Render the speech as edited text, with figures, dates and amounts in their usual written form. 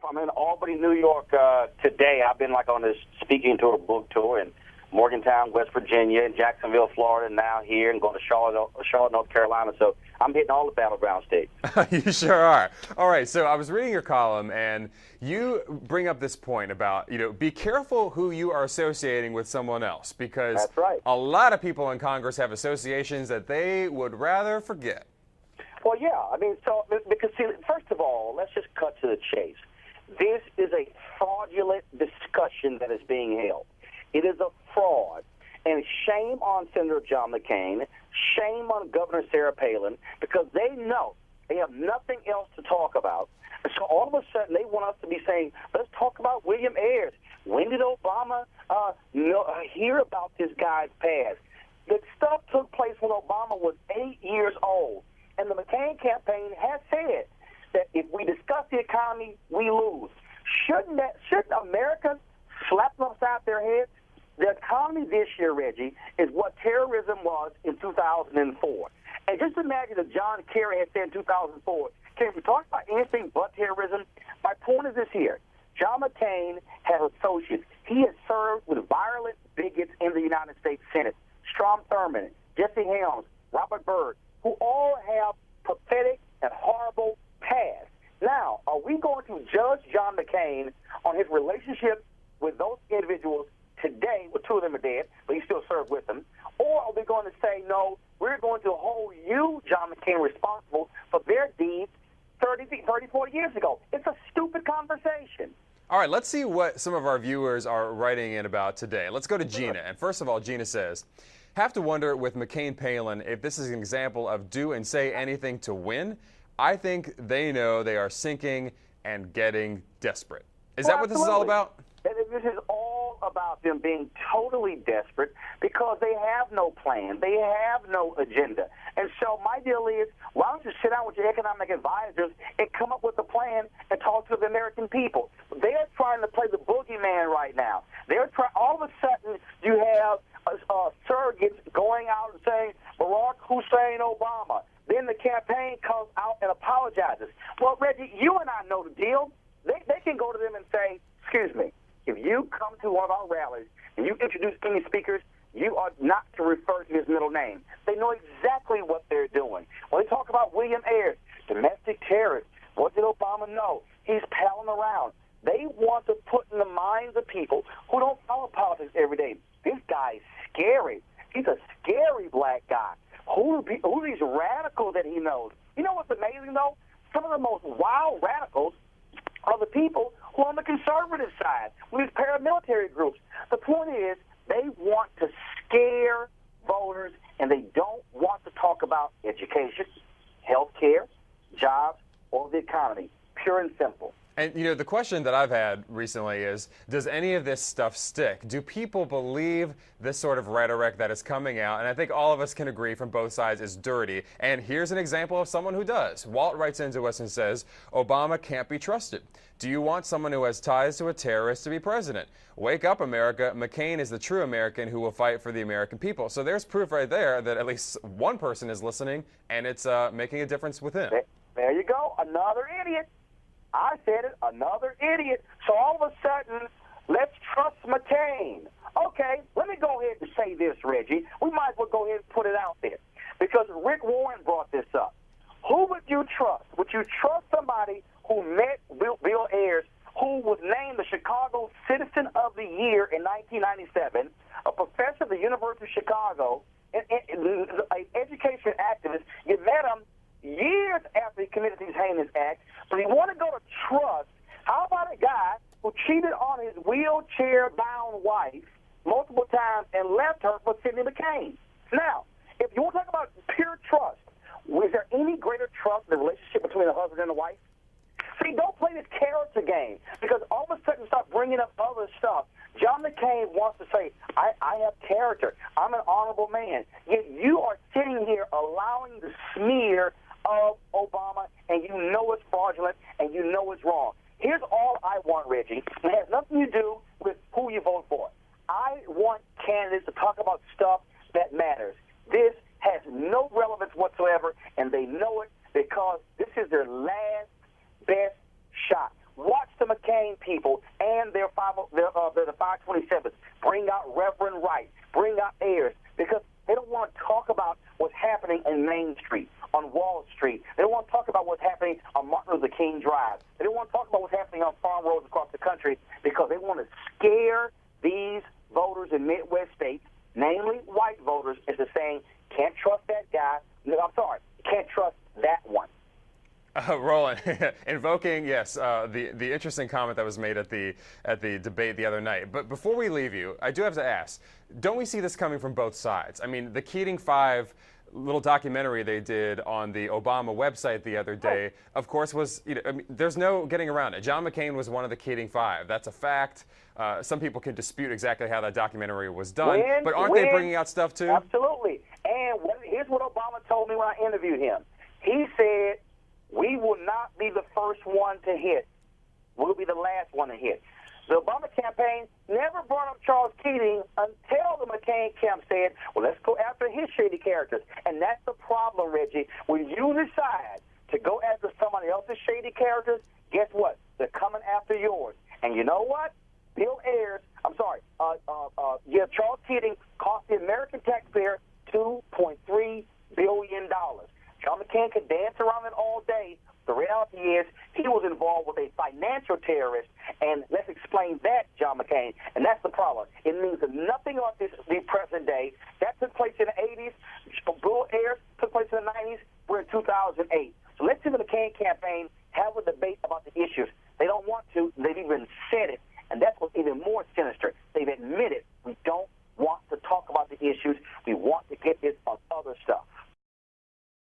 I'm in Albany, New York today. I've been on this speaking tour, book tour in Morgantown, West Virginia, and Jacksonville, Florida, and now here, and going to Charlotte, North Carolina. So I'm hitting all the battleground states. You sure are. All right, so I was reading your column, and you bring up this point about, be careful who you are associating with someone else, because That's right. A lot of people in Congress have associations that they would rather forget. Well, yeah. Because, see, first of all, let's just cut to the chase. This is a fraudulent discussion that is being held. It is a fraud. And shame on Senator John McCain, shame on Governor Sarah Palin, because they know they have nothing else to talk about. And so all of a sudden they want us to be saying, let's talk about William Ayers. When did Obama hear about this guy's past? The stuff took place when Obama was 8 years old. And the McCain campaign has said that if we discuss the economy, we lose. Shouldn't Americans slap them upside their heads? The economy this year, Reggie, is what terrorism was in 2004. And just imagine if John Kerry had said in 2004, can we talk about anything but terrorism? My point is this here. John McCain has associates. He has served with violent bigots in the United States Senate. Strom Thurmond, Jesse Helms, Robert Byrd, who all have pathetic and horrible past. Now, are we going to judge John McCain on his relationship with those individuals today? Well, two of them are dead, but he still served with them. Or are we going to say, no, we're going to hold you, John McCain, responsible for their deeds 30, 40 years ago? It's a stupid conversation. All right, let's see what some of our viewers are writing in about today. Let's go to Gina. And first of all, Gina says, have to wonder with McCain-Palin if this is an example of do and say anything to win. I think they know they are sinking and getting desperate. Is that what this is all about? This is all about them being totally desperate because they have no plan. They have no agenda. And so my deal is, why don't you sit down with your economic advisors and come up with a plan and talk to the American people? They're trying to play the boogeyman right now. All of a sudden, you have surrogates going out and saying, Barack Hussein Obama. Then the campaign comes out and apologizes. Well, Reggie, you and I know the deal. They can go to them and say, excuse me, if you come to one of our rallies and you introduce any speakers, you are not to refer to his middle name. They know exactly what they're doing. When they talk about William Ayers, domestic terrorist, what did Obama know? He's palling around. They want to put in the minds of people who don't follow politics every day. This guy's scary. He's a scary black guy. Who are these radicals that he knows? You know what's amazing, though? Some of the most wild radicals are the people who are on the conservative side, with these paramilitary groups. The point is, they want to scare voters, and they don't want to talk about education, health care, jobs, or the economy. Pure and simple. And, the question that I've had recently is, does any of this stuff stick? Do people believe this sort of rhetoric that is coming out? And I think all of us can agree from both sides is dirty. And here's an example of someone who does. Walt writes into us and says, Obama can't be trusted. Do you want someone who has ties to a terrorist to be president? Wake up, America. McCain is the true American who will fight for the American people. So there's proof right there that at least one person is listening, and it's making a difference with him. There you go. Another idiot. I said it, another idiot. So all of a sudden, let's trust McCain. Okay, let me go ahead and say this, Reggie. We might as well go ahead and put it out there. Because Rick Warren brought this up. Who would you trust? Would you trust somebody who met Bill Ayers, who was named the Chicago Citizen of the Year in 1997, a professor at the University of Chicago, an education activist? You met him years after he committed these heinous acts, but you want to go to trust. How about a guy who cheated on his wheelchair-bound wife multiple times and left her for Sidney McCain? Now, if you want to talk about pure trust, is there any greater trust in the relationship between a husband and a wife? See, don't play this character game, because all of a sudden start bringing up other stuff. John McCain wants to say, I have character. I'm an honorable man. Yet you are sitting here allowing the smear of Obama, and you know it's fraudulent, and you know it's wrong. Here's all I want, Reggie, and it has nothing to do with who you vote for. I want candidates to talk about stuff that matters. This has no relevance whatsoever, and they know it because this is their last best shot. Watch the McCain people and the 527s bring out Reverend Wright, bring out Ayers, because they don't want to talk about what's happening in Main Street, on Wall Street. They don't want to talk about what's happening on Martin Luther King Drive. They don't want to talk about what's happening on farm roads across the country because they want to scare these voters in Midwest states, namely white voters, into saying, can't trust that guy. No, I'm sorry, can't trust that one. Roland, invoking, yes, the interesting comment that was made at the debate the other night. But before we leave you, I do have to ask, don't we see this coming from both sides? I mean, the Keating 5 little documentary they did on the Obama website the other day, of course, was, I mean, there's no getting around it. John McCain was one of the Keating 5. That's a fact. Some people can dispute exactly how that documentary was done, but aren't they bringing out stuff too? Absolutely. And here's what Obama told me when I interviewed him. He said, we will not be the first one to hit. We'll be the last one to hit. The Obama campaign never brought up Charles Keating until the McCain camp said, well, let's go after his shady characters. And that's the problem, Reggie. When you decide to go after somebody else's shady characters, guess what? They're coming after yours. And you know what? Charles Keating cost the American taxpayer $2.3 billion. John McCain could dance around it all day. The reality is he was involved with a financial terrorist, and let's explain that, John McCain, and that's the problem. It means nothing on the present day. That took place in the 80s. Bill Ayers took place in the 90s. We're in 2008. So let's see the McCain campaign have a debate